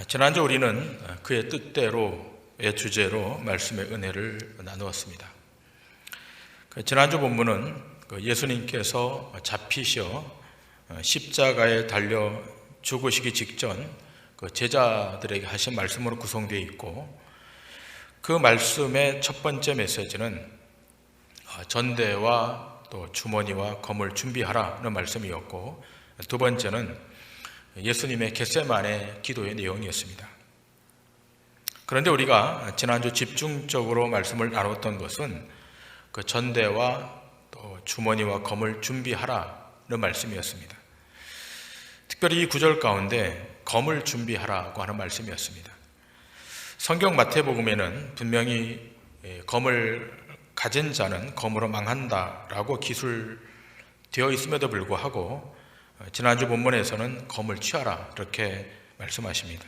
지난주 우리는 그의 뜻대로의 주제로 말씀의 은혜를 나누었습니다. 지난주 본문은 예수님께서 잡히셔 십자가에 달려 죽으시기 직전 제자들에게 하신 말씀으로 구성되어 있고, 그 말씀의 첫 번째 메시지는 전대와 또 주머니와 검을 준비하라는 말씀이었고, 두 번째는 예수님의 겟세마네 기도의 내용이었습니다. 그런데 우리가 지난주 집중적으로 말씀을 나눴던 것은 그 전대와 또 주머니와 검을 준비하라는 말씀이었습니다. 특별히 이 구절 가운데 검을 준비하라고 하는 말씀이었습니다. 성경 마태복음에는 분명히 검을 가진 자는 검으로 망한다라고 기술되어 있음에도 불구하고 지난주 본문에서는 검을 취하라 이렇게 말씀하십니다.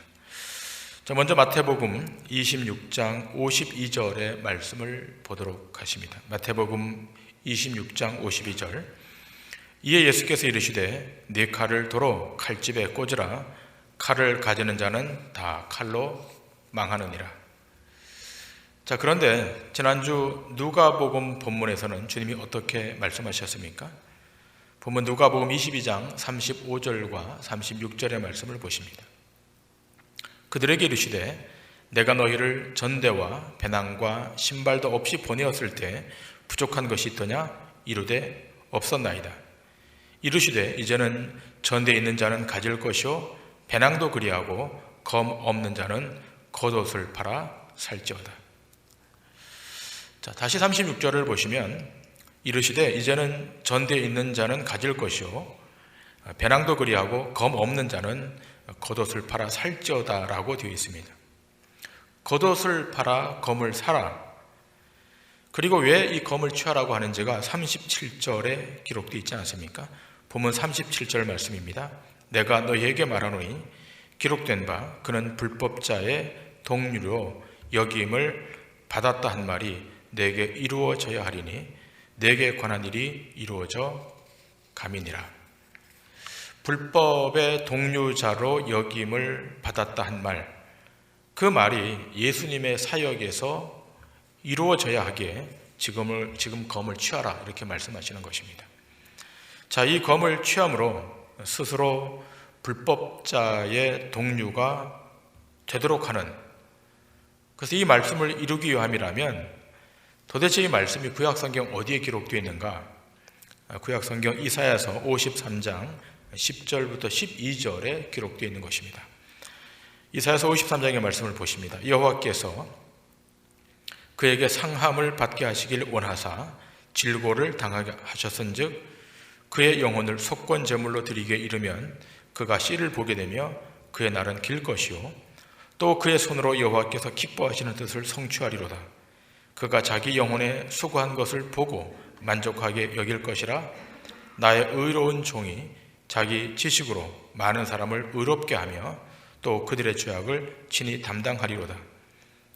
먼저 마태복음 26장 52절의 말씀을 보도록 하십니다. 마태복음 26장 52절. 이에 예수께서 이르시되 네 칼을 도로 칼집에 꽂으라. 칼을 가지는 자는 다 칼로 망하느니라. 그런데 지난주 누가복음 본문에서는 주님이 어떻게 말씀하셨습니까? 본문 누가복음 22장 35절과 36절의 말씀을 보십니다. 그들에게 이르시되 내가 너희를 전대와 배낭과 신발도 없이 보내었을 때 부족한 것이 있더냐? 이르되 없었나이다. 이르시되 이제는 전대에 있는 자는 가질 것이요 배낭도 그리하고 검 없는 자는 겉옷을 팔아 살지어다. 다시 36절을 보시면 이르시되 이제는 전대에 있는 자는 가질 것이요 배낭도 그리하고 검 없는 자는 겉옷을 팔아 살지어다 라고 되어 있습니다. 겉옷을 팔아 검을 사라. 그리고 왜 이 검을 취하라고 하는지가 37절에 기록되어 있지 않습니까? 본문 37절 말씀입니다. 내가 너희에게 말하노니 기록된 바 그는 불법자의 동류로 여김을 받았다 한 말이 내게 이루어져야 하리니 내게 관한 일이 이루어져 감이니라. 불법의 동류자로 여김을 받았다 한 말, 그 말이 예수님의 사역에서 이루어져야 하기에 지금 검을 취하라 이렇게 말씀하시는 것입니다. 이 검을 취함으로 스스로 불법자의 동류가 되도록 하는, 그래서 이 말씀을 이루기 위함이라면 도대체 이 말씀이 구약성경 어디에 기록되어 있는가? 구약성경 이사야서 53장 10절부터 12절에 기록되어 있는 것입니다. 이사야서 53장의 말씀을 보십니다. 여호와께서 그에게 상함을 받게 하시길 원하사 질고를 당하게 하셨은즉 그의 영혼을 속건 제물로 드리게 이르면 그가 씨를 보게 되며 그의 날은 길 것이요 또 그의 손으로 여호와께서 기뻐하시는 뜻을 성취하리로다. 그가 자기 영혼에 수고한 것을 보고 만족하게 여길 것이라. 나의 의로운 종이 자기 지식으로 많은 사람을 의롭게 하며 또 그들의 죄악을 친히 담당하리로다.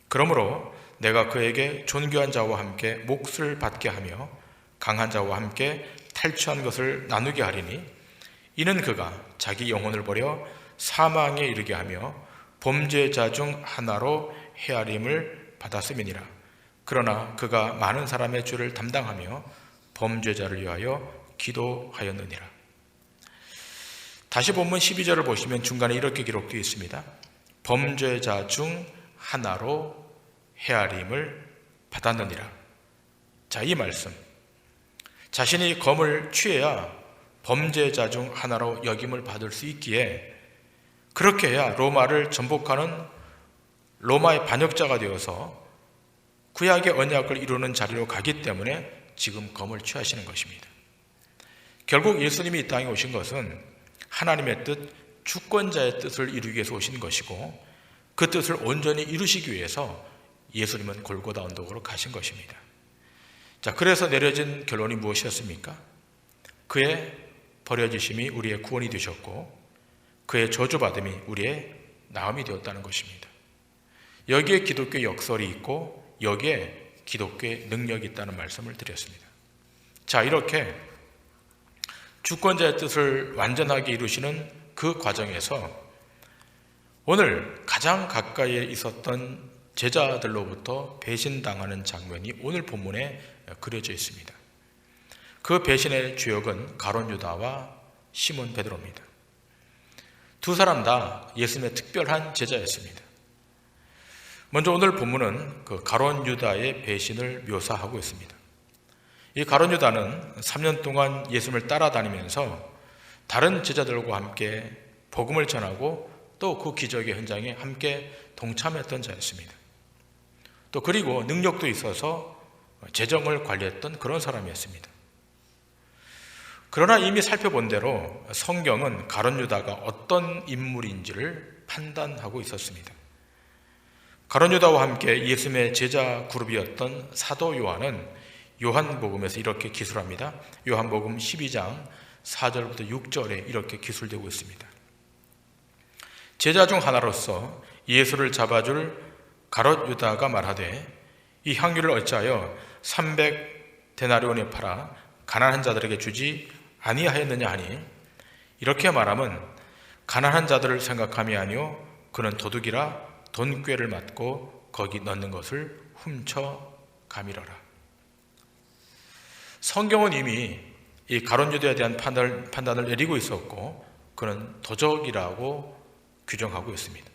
그러므로 내가 그에게 존귀한 자와 함께 몫을 받게 하며 강한 자와 함께 탈취한 것을 나누게 하리니 이는 그가 자기 영혼을 버려 사망에 이르게 하며 범죄자 중 하나로 헤아림을 받았음이니라. 그러나 그가 많은 사람의 죄를 담당하며 범죄자를 위하여 기도하였느니라. 다시 본문 12절을 보시면 중간에 이렇게 기록되어 있습니다. 범죄자 중 하나로 헤아림을 받았느니라. 이 말씀, 자신이 검을 취해야 범죄자 중 하나로 여김을 받을 수 있기에 그렇게 해야 로마를 전복하는 로마의 반역자가 되어서 구약의 언약을 이루는 자리로 가기 때문에 지금 검을 취하시는 것입니다. 결국 예수님이 이 땅에 오신 것은 하나님의 뜻, 주권자의 뜻을 이루기 위해서 오신 것이고 그 뜻을 온전히 이루시기 위해서 예수님은 골고다 언덕으로 가신 것입니다. 그래서 내려진 결론이 무엇이었습니까? 그의 버려지심이 우리의 구원이 되셨고 그의 저주받음이 우리의 나음이 되었다는 것입니다. 여기에 기독교 역설이 있고 여기에 기독교의 능력이 있다는 말씀을 드렸습니다. 이렇게 주권자의 뜻을 완전하게 이루시는 그 과정에서 오늘 가장 가까이에 있었던 제자들로부터 배신당하는 장면이 오늘 본문에 그려져 있습니다. 그 배신의 주역은 가룟 유다와 시몬 베드로입니다. 두 사람 다 예수님의 특별한 제자였습니다. 먼저 오늘 본문은 그 가룟 유다의 배신을 묘사하고 있습니다. 이 가룟 유다는 3년 동안 예수님을 따라다니면서 다른 제자들과 함께 복음을 전하고 또 그 기적의 현장에 함께 동참했던 자였습니다. 또 그리고 능력도 있어서 재정을 관리했던 그런 사람이었습니다. 그러나 이미 살펴본 대로 성경은 가룟 유다가 어떤 인물인지를 판단하고 있었습니다. 가룟 유다와 함께 예수님의 제자 그룹이었던 사도 요한은 요한복음에서 이렇게 기술합니다. 요한복음 12장 4절부터 6절에 이렇게 기술되고 있습니다. 제자 중 하나로서 예수를 잡아줄 가룟 유다가 말하되 이 향유를 어찌하여 300데나리온에 팔아 가난한 자들에게 주지 아니하였느냐 하니, 이렇게 말하면 가난한 자들을 생각함이 아니요 그는 도둑이라 돈꾀를 맞고 거기 넣는 것을 훔쳐 가밀어라. 성경은 이미 이 가룟 유다에 대한 판단을 내리고 있었고 그는 도적이라고 규정하고 있습니다.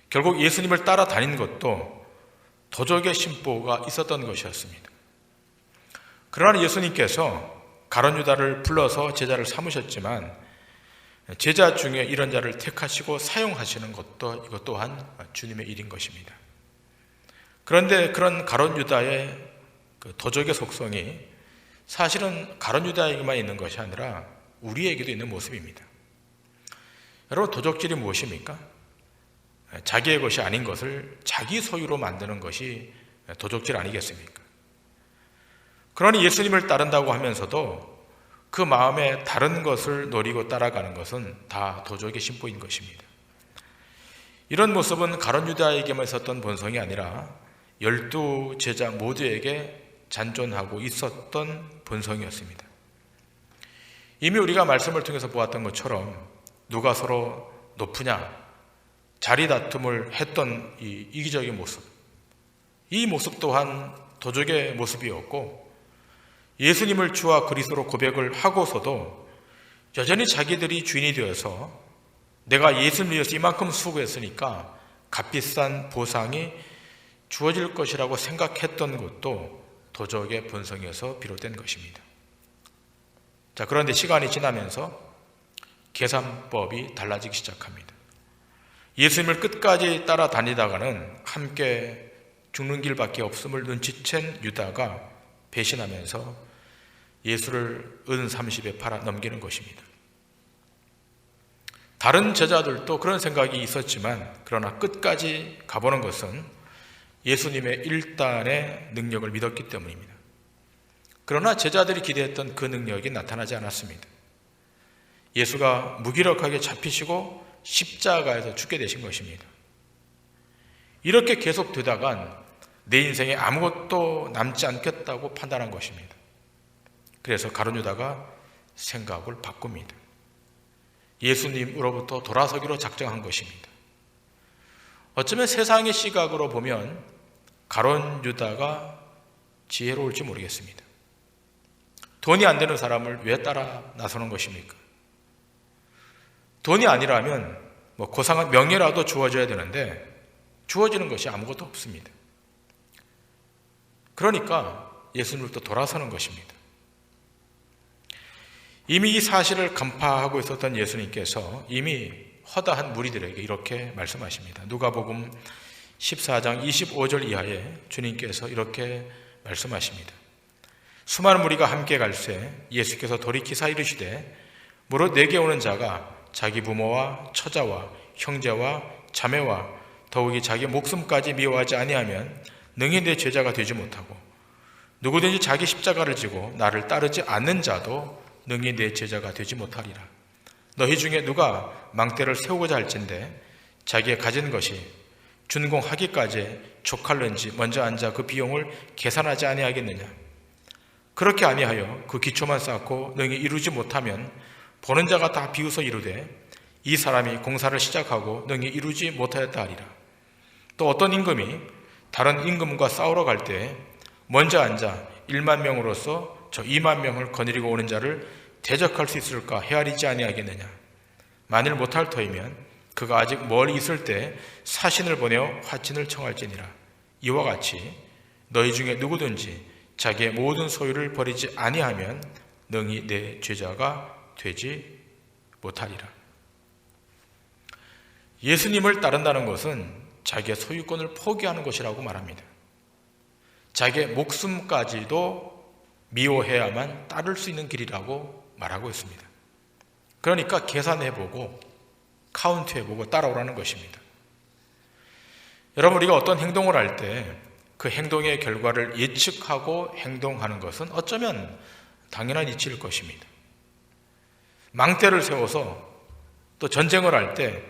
결국 예수님을 따라다닌 것도 도적의 심보가 있었던 것이었습니다. 그러나 예수님께서 가룟 유다를 불러서 제자를 삼으셨지만 제자 중에 이런 자를 택하시고 사용하시는 것도 이것 또한 주님의 일인 것입니다. 그런데 그런 가룟 유다의 그 도적의 속성이 사실은 가룟 유다에게만 있는 것이 아니라 우리에게도 있는 모습입니다. 여러분, 도적질이 무엇입니까? 자기의 것이 아닌 것을 자기 소유로 만드는 것이 도적질 아니겠습니까? 그러니 예수님을 따른다고 하면서도 그 마음에 다른 것을 노리고 따라가는 것은 다 도적의 심보인 것입니다. 이런 모습은 가룟 유다에게만 있었던 본성이 아니라 12 제자 모두에게 잔존하고 있었던 본성이었습니다. 이미 우리가 말씀을 통해서 보았던 것처럼 누가 서로 높으냐 자리 다툼을 했던 이 이기적인 모습, 이 모습 또한 도적의 모습이었고 예수님을 주와 그리스도로 고백을 하고서도 여전히 자기들이 주인이 되어서 내가 예수님을 위해서 이만큼 수고했으니까 값비싼 보상이 주어질 것이라고 생각했던 것도 도적의 본성에서 비롯된 것입니다. 자, 그런데 시간이 지나면서 계산법이 달라지기 시작합니다. 예수님을 끝까지 따라다니다가는 함께 죽는 길밖에 없음을 눈치챈 유다가 배신하면서 예수를 은 30에 팔아 넘기는 것입니다. 다른 제자들도 그런 생각이 있었지만 그러나 끝까지 가보는 것은 예수님의 일단의 능력을 믿었기 때문입니다. 그러나 제자들이 기대했던 그 능력이 나타나지 않았습니다. 예수가 무기력하게 잡히시고 십자가에서 죽게 되신 것입니다. 이렇게 계속 되다간 내 인생에 아무것도 남지 않겠다고 판단한 것입니다. 그래서 가룟 유다가 생각을 바꿉니다. 예수님으로부터 돌아서기로 작정한 것입니다. 어쩌면 세상의 시각으로 보면 가룟 유다가 지혜로울지 모르겠습니다. 돈이 안 되는 사람을 왜 따라 나서는 것입니까? 돈이 아니라면 고상한 명예라도 주어져야 되는데 주어지는 것이 아무것도 없습니다. 그러니까 예수님으로부터 돌아서는 것입니다. 이미 이 사실을 간파하고 있었던 예수님께서 이미 허다한 무리들에게 이렇게 말씀하십니다. 누가복음 14장 25절 이하에 주님께서 이렇게 말씀하십니다. 수많은 무리가 함께 갈새 예수께서 돌이키사 이르시되 무릇 내게 오는 자가 자기 부모와 처자와 형제와 자매와 더욱이 자기 목숨까지 미워하지 아니하면 능히 내 제자가 되지 못하고 누구든지 자기 십자가를 지고 나를 따르지 않는 자도 능히 내 제자가 되지 못하리라. 너희 중에 누가 망대를 세우고자 할진대 자기의 가진 것이 준공하기까지 족할는지 먼저 앉아 그 비용을 계산하지 아니하겠느냐. 그렇게 아니하여 그 기초만 쌓고 능히 이루지 못하면 보는 자가 다 비웃어 이르되 이 사람이 공사를 시작하고 능히 이루지 못하였다 하리라. 또 어떤 임금이 다른 임금과 싸우러 갈 때 먼저 앉아 1만 명으로서 저 2만 명을 거느리고 오는 자를 대적할 수 있을까 헤아리지 아니하겠느냐. 만일 못할 터이면 그가 아직 멀리 있을 때 사신을 보내어 화친을 청할지니라. 이와 같이 너희 중에 누구든지 자기의 모든 소유를 버리지 아니하면 능히 내 제자가 되지 못하리라. 예수님을 따른다는 것은 자기의 소유권을 포기하는 것이라고 말합니다. 자기의 목숨까지도 미워해야만 따를 수 있는 길이라고 말하고 있습니다. 그러니까 계산해보고 카운트해보고 따라오라는 것입니다. 여러분, 우리가 어떤 행동을 할 때 그 행동의 결과를 예측하고 행동하는 것은 어쩌면 당연한 이치일 것입니다. 망대를 세워서 또 전쟁을 할 때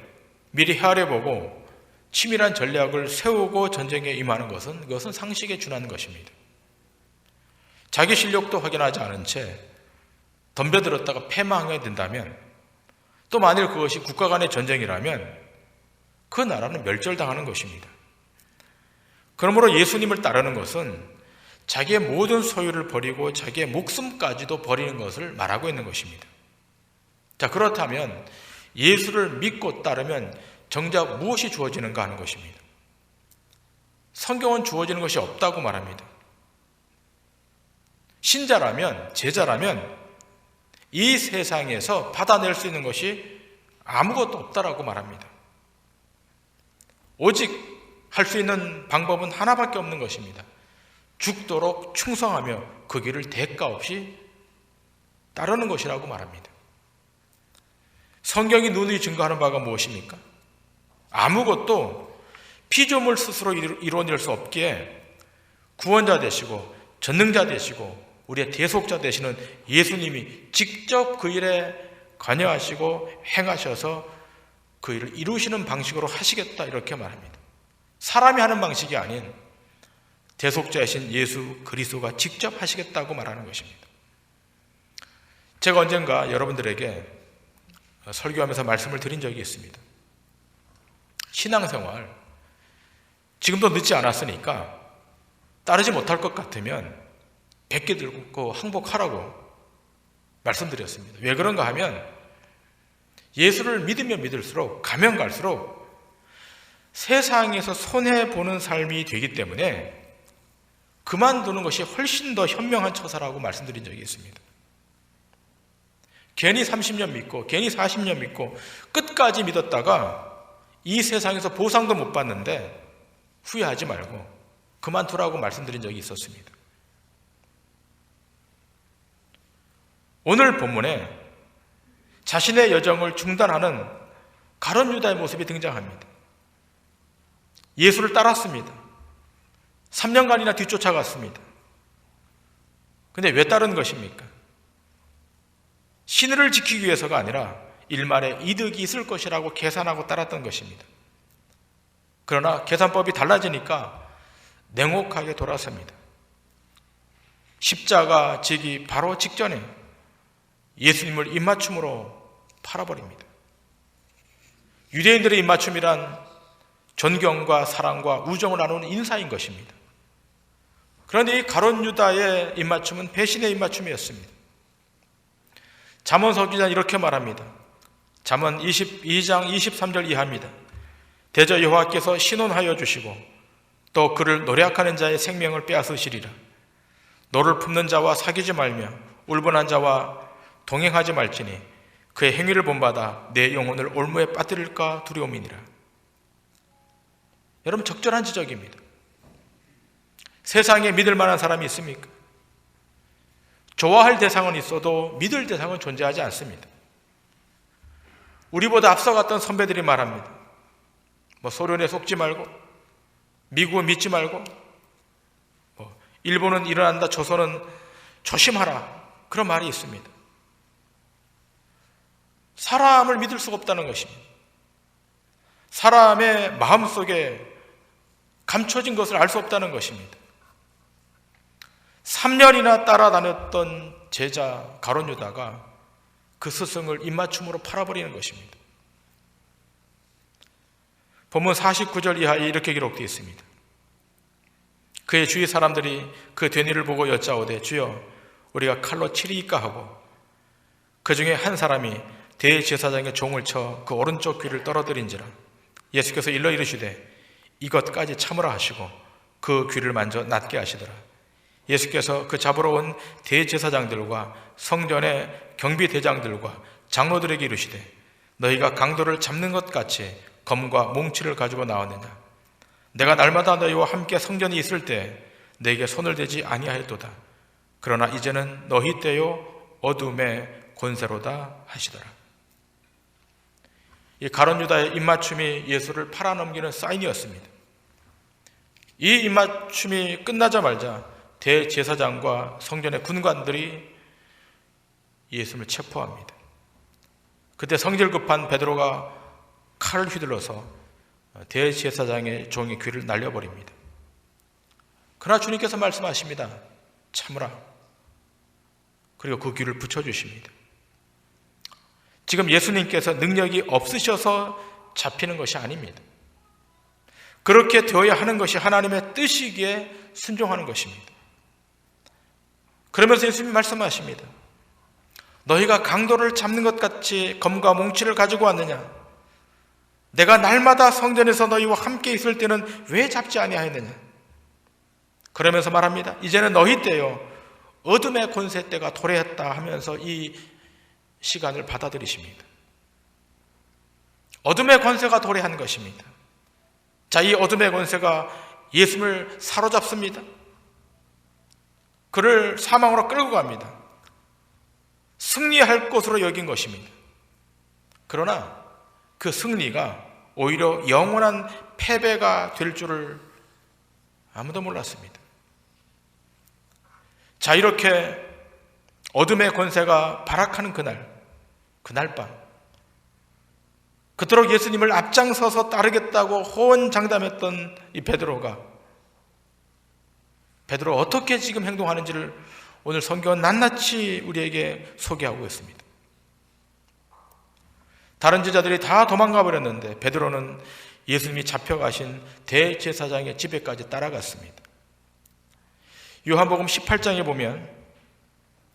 미리 헤아려보고 치밀한 전략을 세우고 전쟁에 임하는 것은 그것은 상식에 준하는 것입니다. 자기 실력도 확인하지 않은 채 덤벼들었다가 패망하게 된다면, 또 만일 그것이 국가 간의 전쟁이라면 그 나라는 멸절당하는 것입니다. 그러므로 예수님을 따르는 것은 자기의 모든 소유를 버리고 자기의 목숨까지도 버리는 것을 말하고 있는 것입니다. 자, 그렇다면 예수를 믿고 따르면 정작 무엇이 주어지는가 하는 것입니다. 성경은 주어지는 것이 없다고 말합니다. 신자라면, 제자라면 이 세상에서 받아낼 수 있는 것이 아무것도 없다라고 말합니다. 오직 할 수 있는 방법은 하나밖에 없는 것입니다. 죽도록 충성하며 그 길을 대가 없이 따르는 것이라고 말합니다. 성경이 누누이 증거하는 바가 무엇입니까? 아무것도 피조물 스스로 이루어낼 수 없기에 구원자 되시고 전능자 되시고 우리의 대속자 되시는 예수님이 직접 그 일에 관여하시고 행하셔서 그 일을 이루시는 방식으로 하시겠다, 이렇게 말합니다. 사람이 하는 방식이 아닌 대속자이신 예수 그리스도가 직접 하시겠다고 말하는 것입니다. 제가 언젠가 여러분들에게 설교하면서 말씀을 드린 적이 있습니다. 신앙생활, 지금도 늦지 않았으니까 따르지 못할 것 같으면 100개 들고 항복하라고 말씀드렸습니다. 왜 그런가 하면 예수를 믿으면 믿을수록, 가면 갈수록 세상에서 손해보는 삶이 되기 때문에 그만두는 것이 훨씬 더 현명한 처사라고 말씀드린 적이 있습니다. 괜히 30년 믿고 괜히 40년 믿고 끝까지 믿었다가 이 세상에서 보상도 못 받는데 후회하지 말고 그만두라고 말씀드린 적이 있었습니다. 오늘 본문에 자신의 여정을 중단하는 가룟 유다의 모습이 등장합니다. 예수를 따랐습니다. 3년간이나 뒤쫓아갔습니다. 근데 왜 따른 것입니까? 신의를 지키기 위해서가 아니라 일말의 이득이 있을 것이라고 계산하고 따랐던 것입니다. 그러나 계산법이 달라지니까 냉혹하게 돌아섭니다. 십자가 지기 바로 직전에 예수님을 입맞춤으로 팔아버립니다. 유대인들의 입맞춤이란 존경과 사랑과 우정을 나누는 인사인 것입니다. 그런데 이 가룟 유다의 입맞춤은 배신의 입맞춤이었습니다. 잠언 서기자는 이렇게 말합니다. 잠언 22장 23절 이하입니다. 대저 여호와께서 신원하여 주시고 또 그를 노략하는 자의 생명을 빼앗으시리라. 너를 품는 자와 사귀지 말며 울분한 자와 동행하지 말지니 그의 행위를 본받아 내 영혼을 올무에 빠뜨릴까 두려움이니라. 여러분, 적절한 지적입니다. 세상에 믿을 만한 사람이 있습니까? 좋아할 대상은 있어도 믿을 대상은 존재하지 않습니다. 우리보다 앞서갔던 선배들이 말합니다. 소련에 속지 말고, 미국은 믿지 말고, 일본은 일어난다, 조선은 조심하라, 그런 말이 있습니다. 사람을 믿을 수가 없다는 것입니다. 사람의 마음속에 감춰진 것을 알 수 없다는 것입니다. 3년이나 따라다녔던 제자 가룟 유다가 그 스승을 입맞춤으로 팔아버리는 것입니다. 본문 49절 이하에 이렇게 기록되어 있습니다. 그의 주위 사람들이 그 된 일을 보고 여짜오되 주여 우리가 칼로 치리이까 하고 그 중에 한 사람이 대제사장의 종을 쳐 그 오른쪽 귀를 떨어뜨린지라. 예수께서 일러 이르시되 이것까지 참으라 하시고 그 귀를 만져 낫게 하시더라. 예수께서 그 잡으러 온 대제사장들과 성전의 경비대장들과 장로들에게 이르시되 너희가 강도를 잡는 것 같이 검과 몽치를 가지고 나왔느냐. 내가 날마다 너희와 함께 성전에 있을 때 너희에게 손을 대지 아니하였도다. 그러나 이제는 너희 때요 어둠의 권세로다 하시더라. 이 가룟 유다의 입맞춤이 예수를 팔아넘기는 사인이었습니다. 이 입맞춤이 끝나자마자 대제사장과 성전의 군관들이 예수를 체포합니다. 그때 성질 급한 베드로가 칼을 휘둘러서 대제사장의 종의 귀를 날려버립니다. 그러나 주님께서 말씀하십니다. 참으라. 그리고 그 귀를 붙여주십니다. 지금 예수님께서 능력이 없으셔서 잡히는 것이 아닙니다. 그렇게 되어야 하는 것이 하나님의 뜻이기에 순종하는 것입니다. 그러면서 예수님이 말씀하십니다. 너희가 강도를 잡는 것 같이 검과 몽치를 가지고 왔느냐? 내가 날마다 성전에서 너희와 함께 있을 때는 왜 잡지 아니하였느냐? 그러면서 말합니다. 이제는 너희 때요 어둠의 권세 때가 도래했다 하면서 이 시간을 받아들이십니다. 어둠의 권세가 도래한 것입니다. 자, 이 어둠의 권세가 예수를 사로잡습니다. 그를 사망으로 끌고 갑니다. 승리할 것으로 여긴 것입니다. 그러나 그 승리가 오히려 영원한 패배가 될 줄을 아무도 몰랐습니다. 자, 이렇게 어둠의 권세가 발악하는 그날 밤, 그토록 예수님을 앞장서서 따르겠다고 호언장담했던 이 베드로가 어떻게 지금 행동하는지를 오늘 성경은 낱낱이 우리에게 소개하고 있습니다. 다른 제자들이 다 도망가 버렸는데 베드로는 예수님이 잡혀가신 대제사장의 집에까지 따라갔습니다. 요한복음 18장에 보면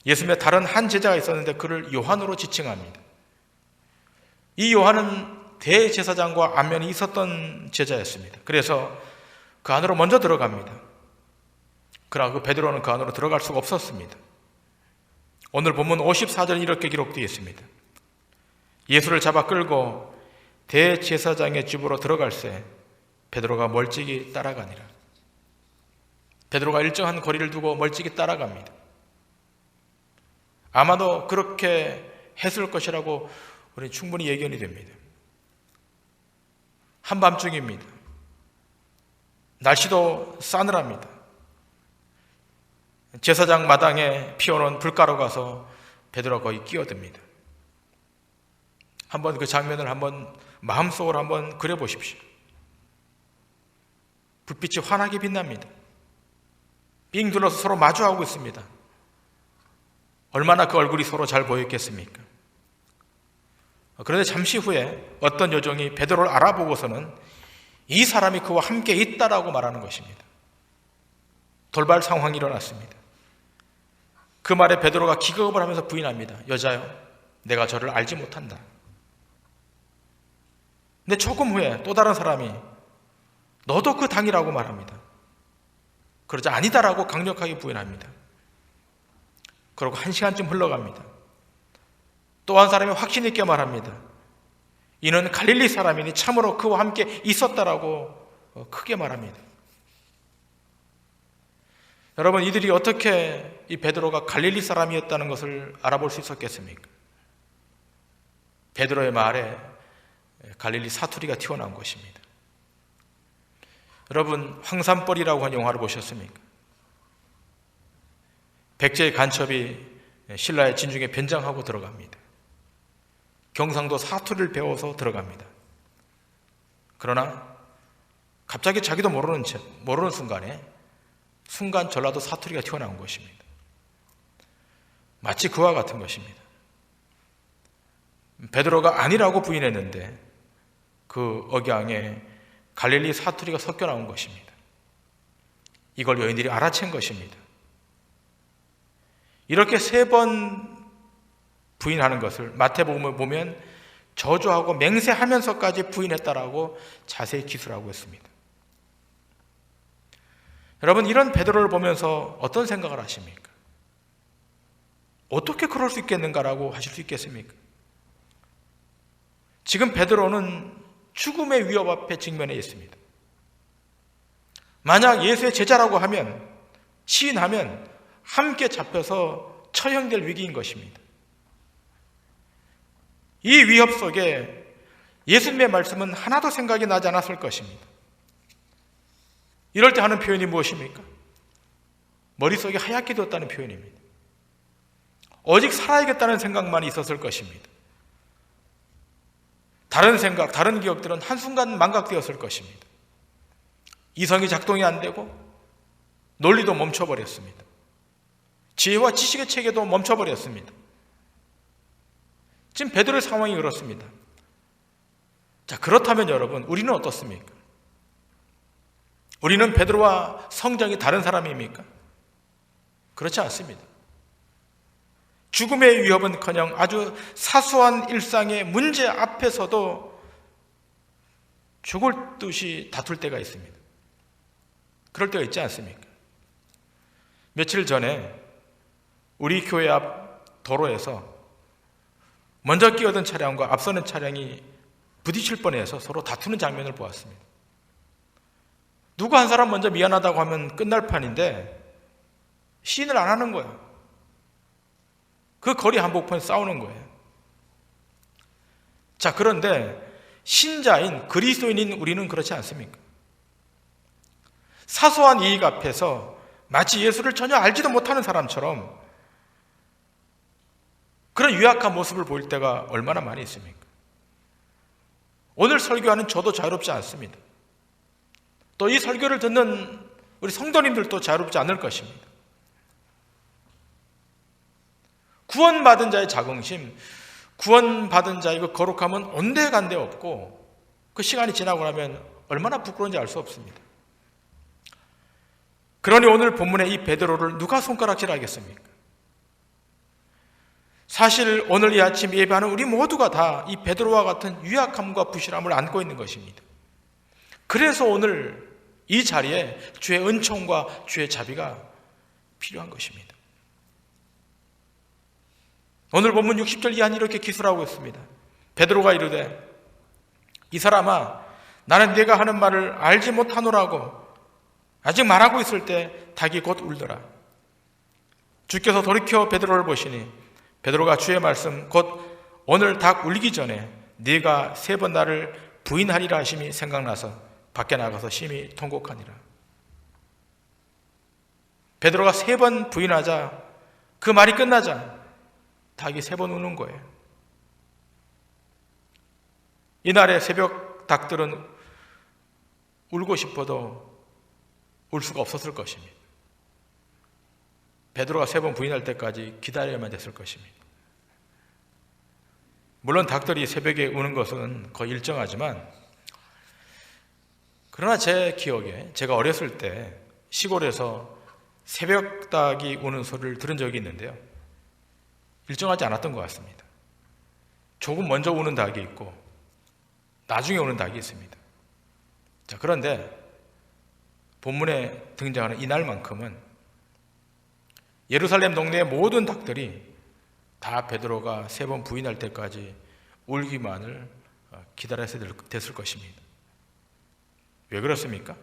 예수님의 다른 한 제자가 있었는데 그를 요한으로 지칭합니다. 이 요한은 대제사장과 안면이 있었던 제자였습니다. 그래서 그 안으로 먼저 들어갑니다. 그러나 그 베드로는 그 안으로 들어갈 수가 없었습니다. 오늘 본문 54절 이렇게 기록되어 있습니다. 예수를 잡아 끌고 대제사장의 집으로 들어갈새 베드로가 멀찍이 따라가니라. 베드로가 일정한 거리를 두고 멀찍이 따라갑니다. 아마도 그렇게 했을 것이라고 우리는 충분히 예견이 됩니다. 한밤중입니다. 날씨도 싸늘합니다. 제사장 마당에 피워놓은 불가루 가서 베드로가 거기 끼어듭니다. 한번 그 장면을 마음속으로 한번 그려보십시오. 불빛이 환하게 빛납니다. 삥 둘러서 서로 마주하고 있습니다. 얼마나 그 얼굴이 서로 잘 보였겠습니까? 그런데 잠시 후에 어떤 여종이 베드로를 알아보고서는 이 사람이 그와 함께 있다라고 말하는 것입니다. 돌발 상황이 일어났습니다. 그 말에 베드로가 기겁을 하면서 부인합니다. 여자여, 내가 저를 알지 못한다. 근데 조금 후에 또 다른 사람이 너도 그 당이라고 말합니다. 그러자 아니다라고 강력하게 부인합니다. 그리고 1시간쯤 흘러갑니다. 또 한 사람이 확신 있게 말합니다. 이는 갈릴리 사람이니 참으로 그와 함께 있었다라고 크게 말합니다. 여러분, 이들이 어떻게 이 베드로가 갈릴리 사람이었다는 것을 알아볼 수 있었겠습니까? 베드로의 말에 갈릴리 사투리가 튀어나온 것입니다. 여러분, 황산벌이라고 하는 영화를 보셨습니까? 백제의 간첩이 신라의 진중에 변장하고 들어갑니다. 경상도 사투리를 배워서 들어갑니다. 그러나 갑자기 자기도 모르는 순간 전라도 사투리가 튀어나온 것입니다. 마치 그와 같은 것입니다. 베드로가 아니라고 부인했는데 그 억양에 갈릴리 사투리가 섞여 나온 것입니다. 이걸 여인들이 알아챈 것입니다. 이렇게 3번 부인하는 것을 마태복음을 보면 저주하고 맹세하면서까지 부인했다라고 자세히 기술하고 있습니다. 여러분, 이런 베드로를 보면서 어떤 생각을 하십니까? 어떻게 그럴 수 있겠는가라고 하실 수 있겠습니까? 지금 베드로는 죽음의 위협 앞에 직면해 있습니다. 만약 예수의 제자라고 하면, 시인하면 함께 잡혀서 처형될 위기인 것입니다. 이 위협 속에 예수님의 말씀은 하나도 생각이 나지 않았을 것입니다. 이럴 때 하는 표현이 무엇입니까? 머릿속이 하얗게 되었다는 표현입니다. 오직 살아야겠다는 생각만 있었을 것입니다. 다른 생각, 다른 기억들은 한순간 망각되었을 것입니다. 이성이 작동이 안 되고 논리도 멈춰버렸습니다. 지혜와 지식의 체계도 멈춰버렸습니다. 지금 베드로의 상황이 그렇습니다. 자, 그렇다면 여러분, 우리는 어떻습니까? 우리는 베드로와 성정이 다른 사람입니까? 그렇지 않습니다. 죽음의 위협은커녕 아주 사소한 일상의 문제 앞에서도 죽을 듯이 다툴 때가 있습니다. 그럴 때가 있지 않습니까? 며칠 전에 우리 교회 앞 도로에서 먼저 끼어든 차량과 앞서는 차량이 부딪힐 뻔해서 서로 다투는 장면을 보았습니다. 누구 한 사람 먼저 미안하다고 하면 끝날 판인데 시인을 안 하는 거예요. 그 거리 한복판 싸우는 거예요. 자, 그런데 신자인 그리스도인인 우리는 그렇지 않습니까? 사소한 이익 앞에서 마치 예수를 전혀 알지도 못하는 사람처럼 그런 유약한 모습을 보일 때가 얼마나 많이 있습니까? 오늘 설교하는 저도 자유롭지 않습니다. 또 이 설교를 듣는 우리 성도님들도 자유롭지 않을 것입니다. 구원받은 자의 자긍심, 구원받은 자의 그 거룩함은 온데간데 없고 그 시간이 지나고 나면 얼마나 부끄러운지 알 수 없습니다. 그러니 오늘 본문의 이 베드로를 누가 손가락질하겠습니까? 사실 오늘 이 아침 예배하는 우리 모두가 다 이 베드로와 같은 유약함과 부실함을 안고 있는 것입니다. 그래서 오늘 이 자리에 주의 은총과 주의 자비가 필요한 것입니다. 오늘 본문 60절 이하는 이렇게 기술하고 있습니다. 베드로가 이르되 이 사람아, 나는 네가 하는 말을 알지 못하노라고 아직 말하고 있을 때 닭이 곧 울더라. 주께서 돌이켜 베드로를 보시니 베드로가 주의 말씀 곧 오늘 닭 울기 전에 네가 3번 나를 부인하리라 하심이 생각나서 밖에 나가서 심히 통곡하니라. 베드로가 3번 부인하자 그 말이 끝나자 닭이 3번 우는 거예요. 이날의 새벽 닭들은 울고 싶어도 울 수가 없었을 것입니다. 베드로가 3번 부인할 때까지 기다려야만 됐을 것입니다. 물론 닭들이 새벽에 우는 것은 거의 일정하지만, 그러나 제 기억에 제가 어렸을 때 시골에서 새벽 닭이 우는 소리를 들은 적이 있는데요, 일정하지 않았던 것 같습니다. 조금 먼저 우는 닭이 있고 나중에 우는 닭이 있습니다. 자, 그런데 본문에 등장하는 이날만큼은 예루살렘 동네의 모든 닭들이 다 베드로가 3번 부인할 때까지 울기만을 기다려야 됐을 것입니다. 왜 그렇습니까?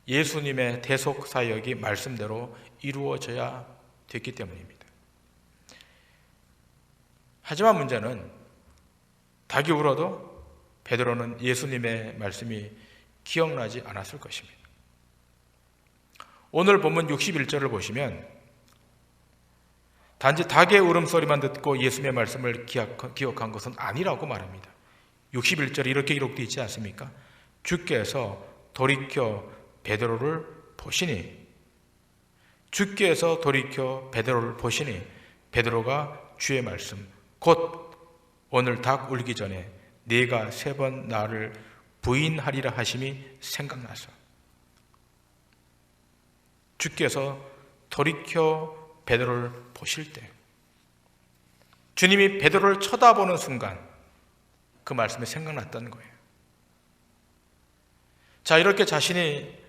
예수님의 대속 사역이 말씀대로 이루어져야 됐기 때문입니다. 하지만 문제는 닭이 울어도 베드로는 예수님의 말씀이 기억나지 않았을 것입니다. 오늘 본문 61절을 보시면 단지 닭의 울음소리만 듣고 예수님의 말씀을 기억한 것은 아니라고 말합니다. 61절에 이렇게 기록되어 있지 않습니까? 주께서 돌이켜 베드로를 보시니, 주께서 돌이켜 베드로를 보시니 베드로가 주의 말씀 곧 오늘 닭 울기 전에 네가 3번 나를 부인하리라 하심이 생각나서 주께서 돌이켜 베드로를 보실 때 주님이 베드로를 쳐다보는 순간 그 말씀이 생각났던 거예요. 자, 이렇게 자신이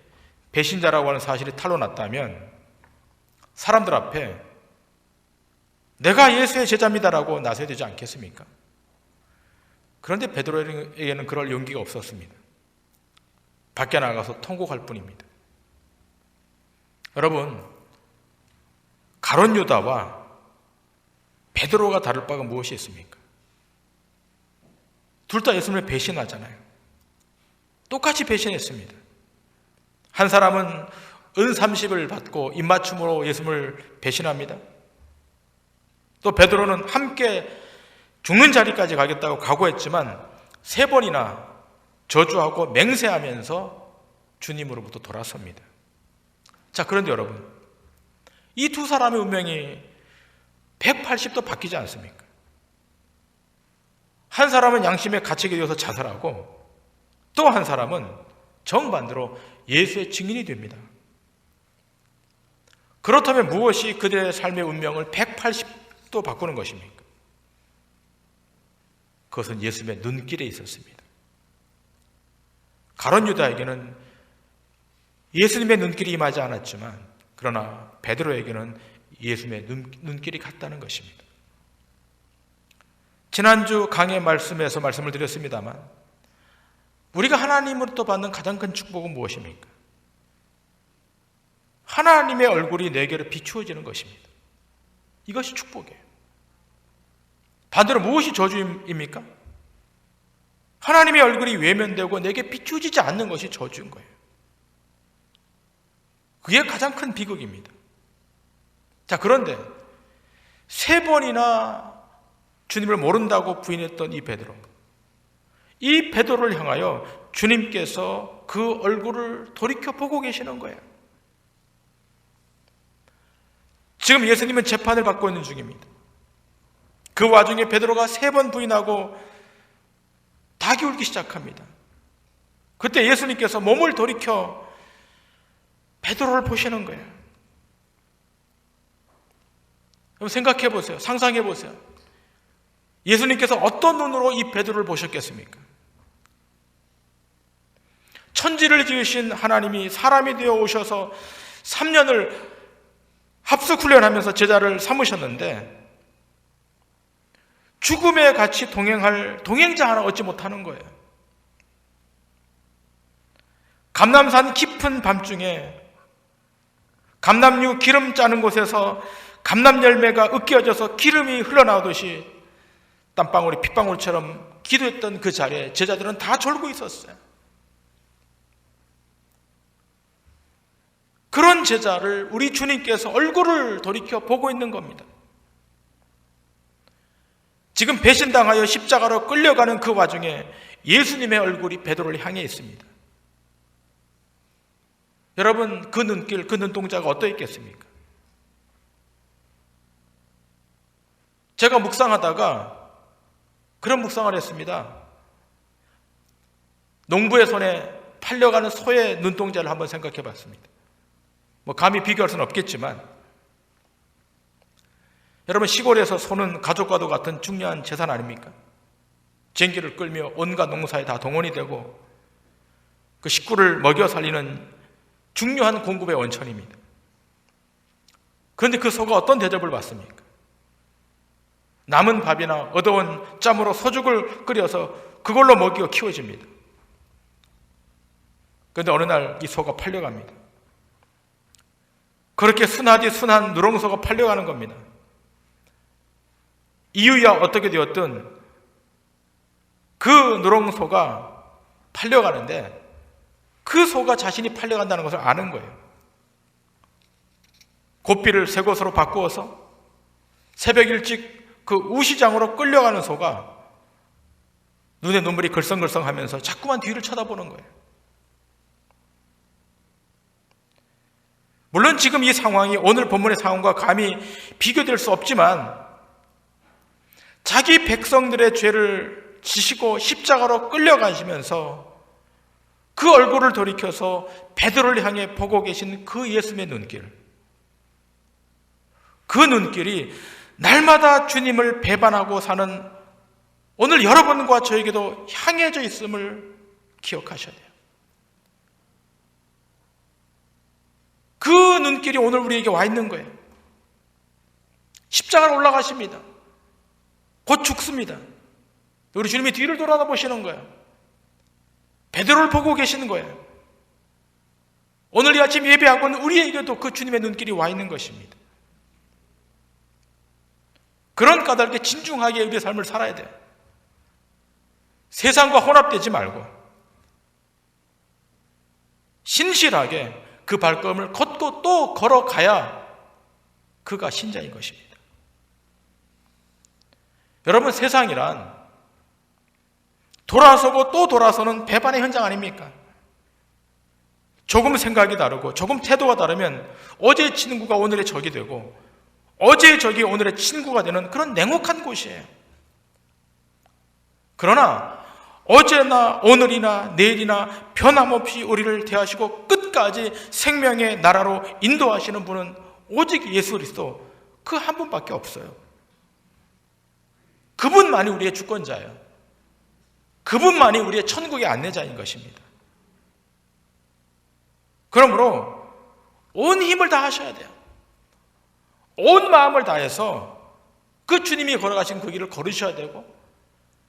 배신자라고 하는 사실이 탄로났다면 사람들 앞에 내가 예수의 제자입니다라고 나서야 되지 않겠습니까? 그런데 베드로에게는 그럴 용기가 없었습니다. 밖에 나가서 통곡할 뿐입니다. 여러분, 가룟 유다와 베드로가 다를 바가 무엇이 있습니까? 둘 다 예수님을 배신하잖아요. 똑같이 배신했습니다. 한 사람은 은 30을 받고 입맞춤으로 예수님을 배신합니다. 또 베드로는 함께 죽는 자리까지 가겠다고 각오했지만 3번이나 저주하고 맹세하면서 주님으로부터 돌아섭니다. 자, 그런데 여러분, 이 두 사람의 운명이 180도 바뀌지 않습니까? 한 사람은 양심에 갇히게 되어서 자살하고 또 한 사람은 정반대로 예수의 증인이 됩니다. 그렇다면 무엇이 그들의 삶의 운명을 180도 바꾸는 것입니까? 그것은 예수님의 눈길에 있었습니다. 가룟 유다에게는 예수님의 눈길이 임하지 않았지만 그러나 베드로에게는 예수님의 눈길이 갔다는 것입니다. 지난주 강의 말씀에서 말씀을 드렸습니다만 우리가 하나님으로부터 받는 가장 큰 축복은 무엇입니까? 하나님의 얼굴이 내게로 비추어지는 것입니다. 이것이 축복이에요. 반대로 무엇이 저주입니까? 하나님의 얼굴이 외면되고 내게 비추어지지 않는 것이 저주인 거예요. 그게 가장 큰 비극입니다. 자, 그런데 3번이나 주님을 모른다고 부인했던 이 베드로를 향하여 주님께서 그 얼굴을 돌이켜 보고 계시는 거예요. 지금 예수님은 재판을 받고 있는 중입니다. 그 와중에 베드로가 3번 부인하고 닭이 울기 시작합니다. 그때 예수님께서 몸을 돌이켜 베드로를 보시는 거예요. 여러분 생각해 보세요. 상상해 보세요. 예수님께서 어떤 눈으로 이 베드로를 보셨겠습니까? 천지를 지으신 하나님이 사람이 되어 오셔서 3년을 합숙훈련하면서 제자를 삼으셨는데 죽음에 같이 동행할 동행자 하나 얻지 못하는 거예요. 감람산 깊은 밤중에 감람류 기름 짜는 곳에서 감람 열매가 으깨어져서 기름이 흘러나오듯이 땀방울이 핏방울처럼 기도했던 그 자리에 제자들은 다 졸고 있었어요. 그런 제자를 우리 주님께서 얼굴을 돌이켜 보고 있는 겁니다. 지금 배신당하여 십자가로 끌려가는 그 와중에 예수님의 얼굴이 베드로를 향해 있습니다. 여러분, 그 눈길, 그 눈동자가 어떠했겠습니까? 제가 묵상하다가 그런 묵상을 했습니다. 농부의 손에 팔려가는 소의 눈동자를 한번 생각해 봤습니다. 감히 비교할 수는 없겠지만 여러분, 시골에서 소는 가족과도 같은 중요한 재산 아닙니까? 쟁기를 끌며 온갖 농사에 다 동원이 되고 그 식구를 먹여 살리는 중요한 공급의 원천입니다. 그런데 그 소가 어떤 대접을 받습니까? 남은 밥이나 얻어온 짬으로 소죽을 끓여서 그걸로 먹이고 키워집니다. 그런데 어느 날 이 소가 팔려갑니다. 그렇게 순하디 순한 누렁소가 팔려가는 겁니다. 이유야 어떻게 되었든 그 누렁소가 팔려가는데 그 소가 자신이 팔려간다는 것을 아는 거예요. 고삐를 새 곳으로 바꾸어서 새벽 일찍 그 우시장으로 끌려가는 소가 눈에 눈물이 글썽글썽하면서 자꾸만 뒤를 쳐다보는 거예요. 물론 지금 이 상황이 오늘 본문의 상황과 감히 비교될 수 없지만 자기 백성들의 죄를 지시고 십자가로 끌려가시면서 그 얼굴을 돌이켜서 베드로를 향해 보고 계신 그 예수님의 눈길, 그 눈길이 날마다 주님을 배반하고 사는 오늘 여러분과 저에게도 향해져 있음을 기억하셔야 돼요. 그 눈길이 오늘 우리에게 와 있는 거예요. 십자가로 올라가십니다. 곧 죽습니다. 우리 주님이 뒤를 돌아보시는 거예요. 베드로를 보고 계시는 거예요. 오늘 이 아침 예배하고는 우리에게도 그 주님의 눈길이 와 있는 것입니다. 그런 까닭에 진중하게 우리의 삶을 살아야 돼요. 세상과 혼합되지 말고 신실하게 그 발걸음을 걷고 또 걸어가야 그가 신자인 것입니다. 여러분, 세상이란 돌아서고 또 돌아서는 배반의 현장 아닙니까? 조금 생각이 다르고 조금 태도가 다르면 어제의 친구가 오늘의 적이 되고 어제의 적이 오늘의 친구가 되는 그런 냉혹한 곳이에요. 그러나 어제나 오늘이나 내일이나 변함없이 우리를 대하시고 끝까지 생명의 나라로 인도하시는 분은 오직 예수 그리스도 그 한 분밖에 없어요. 그분만이 우리의 주권자예요. 그분만이 우리의 천국의 안내자인 것입니다. 그러므로 온 힘을 다하셔야 돼요. 온 마음을 다해서 그 주님이 걸어가신 그 길을 걸으셔야 되고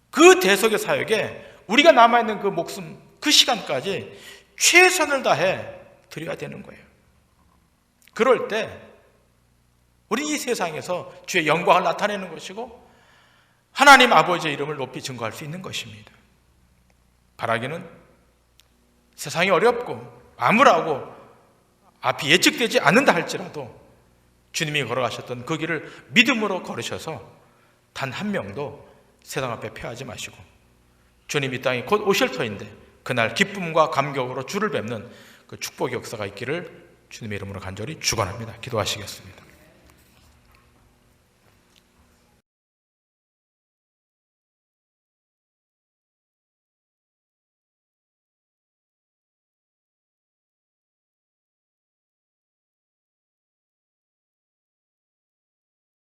그 대속의 사역에 우리가 남아있는 그 목숨, 그 시간까지 최선을 다해 드려야 되는 거예요. 그럴 때 우리 이 세상에서 주의 영광을 나타내는 것이고 하나님 아버지의 이름을 높이 증거할 수 있는 것입니다. 바라기는 세상이 어렵고 암울하고 앞이 예측되지 않는다 할지라도 주님이 걸어가셨던 그 길을 믿음으로 걸으셔서 단 한 명도 세상 앞에 패하지 마시고 주님 이 땅이 곧 오실 터인데 그날 기쁨과 감격으로 주를 뵙는 그 축복의 역사가 있기를 주님의 이름으로 간절히 축원합니다. 기도하시겠습니다.